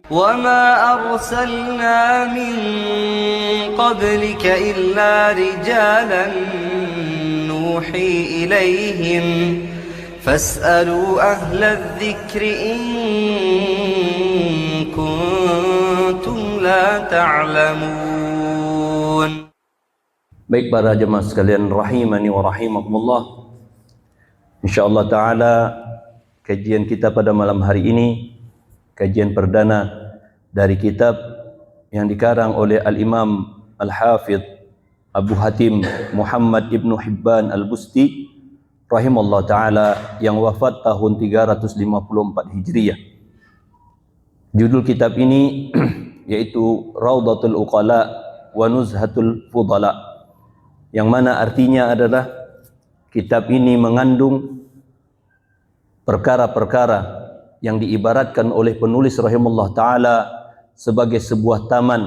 وما أرسلنا من قبلك إلا رجالا نوحي إليهم فاسألوا أهل الذكر إن كنتم لا تعلمون. Baik para jemaah sekalian rahimani wa rahimakumullah. Insyaallah taala kajian kita pada malam hari ini kajian perdana dari kitab yang dikarang oleh Al-Imam Al-Hafidh Abu Hatim Muhammad Ibn Hibban Al-Busti rahimahullah ta'ala yang wafat tahun 354 Hijriyah. Judul kitab ini yaitu Raudatul Uqala wa Nuzhatul Fudala, yang mana artinya adalah kitab ini mengandung perkara-perkara yang diibaratkan oleh penulis rahimahullah ta'ala sebagai sebuah taman,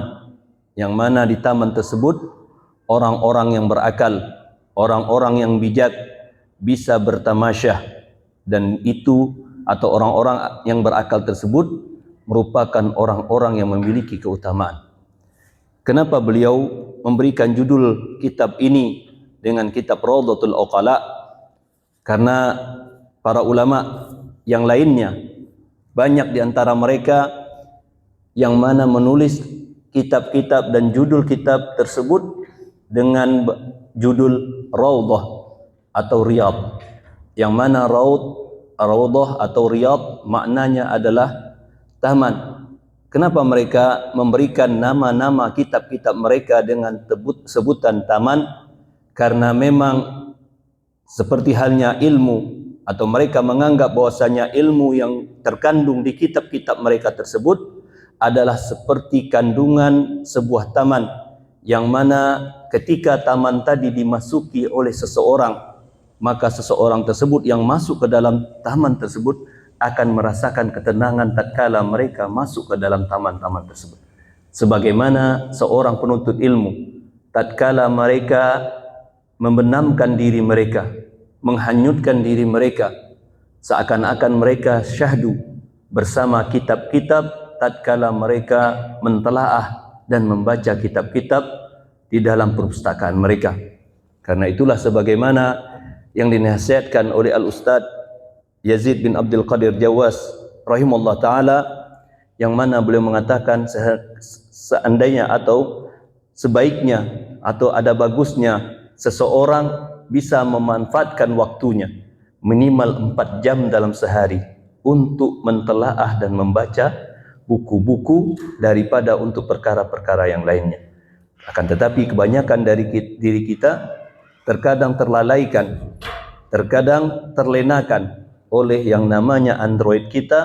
yang mana di taman tersebut orang-orang yang berakal, orang-orang yang bijak bisa bertamasyah, dan itu atau orang-orang yang berakal tersebut merupakan orang-orang yang memiliki keutamaan. Kenapa beliau memberikan judul kitab ini dengan kitab Raudatul Uqala? Karena para ulama yang lainnya, banyak di antara mereka yang mana menulis kitab-kitab dan judul kitab tersebut dengan judul Raudah atau Riyadh, yang mana Raudah atau Riyadh maknanya adalah taman. Kenapa mereka memberikan nama-nama kitab-kitab mereka dengan sebutan taman? Karena memang seperti halnya ilmu, atau mereka menganggap bahwasanya ilmu yang terkandung di kitab-kitab mereka tersebut adalah seperti kandungan sebuah taman, yang mana ketika taman tadi dimasuki oleh seseorang, maka seseorang tersebut yang masuk ke dalam taman tersebut akan merasakan ketenangan tatkala mereka masuk ke dalam taman-taman tersebut. Sebagaimana seorang penuntut ilmu tatkala mereka membenamkan diri mereka, menghanyutkan diri mereka, seakan-akan mereka syahdu bersama kitab-kitab tatkala mereka mentelaah dan membaca kitab-kitab di dalam perpustakaan mereka. Karena itulah sebagaimana yang dinasihatkan oleh Al-Ustadz Yazid bin Abdul Qadir Jawas rahimahullah ta'ala, yang mana beliau mengatakan seandainya atau sebaiknya atau ada bagusnya seseorang bisa memanfaatkan waktunya minimal 4 jam dalam sehari untuk mentelaah dan membaca buku-buku daripada untuk perkara-perkara yang lainnya. Akan tetapi kebanyakan dari diri kita terkadang terlalaikan, terkadang terlenakan oleh yang namanya Android kita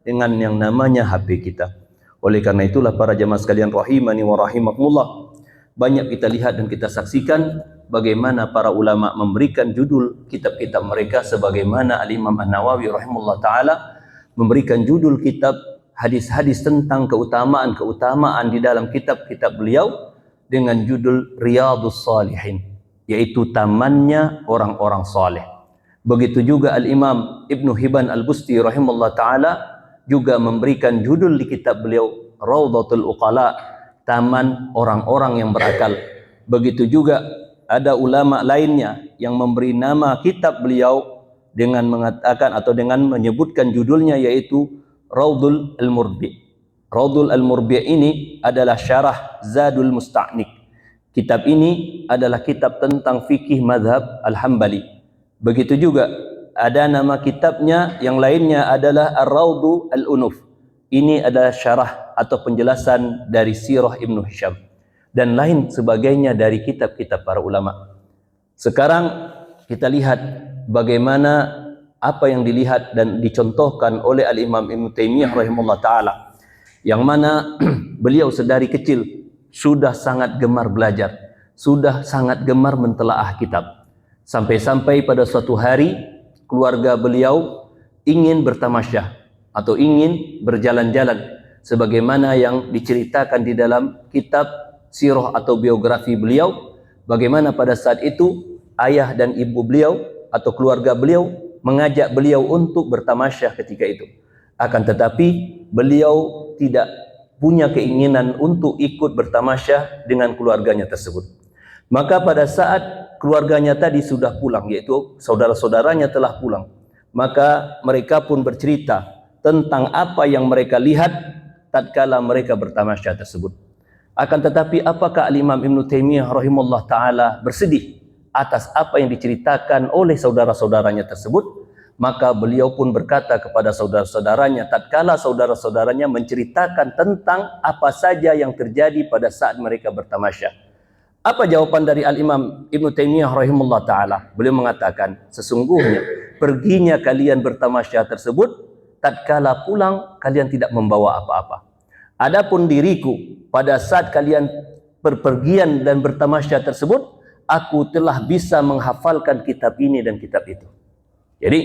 dengan yang namanya HP kita. Oleh karena itulah para jemaah sekalian rahimani wa rahimakumullah, banyak kita lihat dan kita saksikan bagaimana para ulama memberikan judul kitab-kitab mereka, sebagaimana Al-Imam An-Nawawi rahimahullah ta'ala memberikan judul kitab hadis-hadis tentang keutamaan-keutamaan di dalam kitab-kitab beliau dengan judul Riyadhus Shalihin, yaitu tamannya orang-orang saleh. Begitu juga Al-Imam Ibn Hibban Al-Busti rahimahullah ta'ala juga memberikan judul di kitab beliau Raudatul Uqala, taman orang-orang yang berakal. Begitu juga ada ulama lainnya yang memberi nama kitab beliau dengan mengatakan atau dengan menyebutkan judulnya, yaitu Raudul Al-Murbi. Raudul Al-Murbi ini adalah syarah Zadul Musta'nik. Kitab ini adalah kitab tentang fikih mazhab Al-Hambali. Begitu juga ada nama kitabnya yang lainnya adalah Ar-Raudu Al-Unuf. Ini adalah syarah atau penjelasan dari Sirah Ibnu Hisham dan lain sebagainya dari kitab-kitab para ulama. Sekarang kita lihat bagaimana apa yang dilihat dan dicontohkan oleh Al-Imam Ibnu Taimiyah rahimahullah ta'ala, yang mana beliau sedari kecil sudah sangat gemar belajar, sudah sangat gemar mentelaah kitab. Sampai-sampai pada suatu hari keluarga beliau ingin bertamasyah atau ingin berjalan-jalan sebagaimana yang diceritakan di dalam kitab sirah atau biografi beliau, bagaimana pada saat itu ayah dan ibu beliau atau keluarga beliau mengajak beliau untuk bertamasyah ketika itu. Akan tetapi beliau tidak punya keinginan untuk ikut bertamasya dengan keluarganya tersebut. Maka pada saat keluarganya tadi sudah pulang, yaitu saudara-saudaranya telah pulang, maka mereka pun bercerita tentang apa yang mereka lihat tatkala mereka bertamasya tersebut. Akan tetapi apakah Al-Imam Ibn Taimiyah rahimahullah ta'ala bersedih atas apa yang diceritakan oleh saudara-saudaranya tersebut? Maka beliau pun berkata kepada saudara-saudaranya tatkala saudara-saudaranya menceritakan tentang apa saja yang terjadi pada saat mereka bertamasya. Apa jawaban dari Al-Imam Ibn Taimiyah rahimahullah ta'ala? Beliau mengatakan, sesungguhnya perginya kalian bertamasya tersebut, tatkala pulang kalian tidak membawa apa-apa. Adapun diriku, pada saat kalian berpergian dan bertamasya tersebut, aku telah bisa menghafalkan kitab ini dan kitab itu. Jadi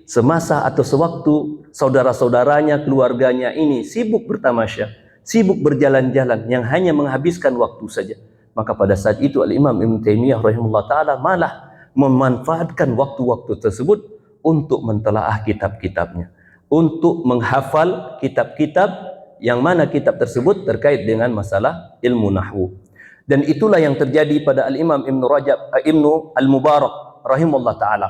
semasa atau sewaktu saudara-saudaranya, keluarganya ini sibuk bertamasya, sibuk berjalan-jalan yang hanya menghabiskan waktu saja, maka pada saat itu Al-Imam Ibn Taimiyah rahimahullah ta'ala malah memanfaatkan waktu-waktu tersebut untuk mentelaah kitab-kitabnya, untuk menghafal kitab-kitab yang mana kitab tersebut terkait dengan masalah ilmu nahwu. Dan itulah yang terjadi pada Al-Imam Ibn Rajab, Ibn Al-Mubarak rahimahullah ta'ala.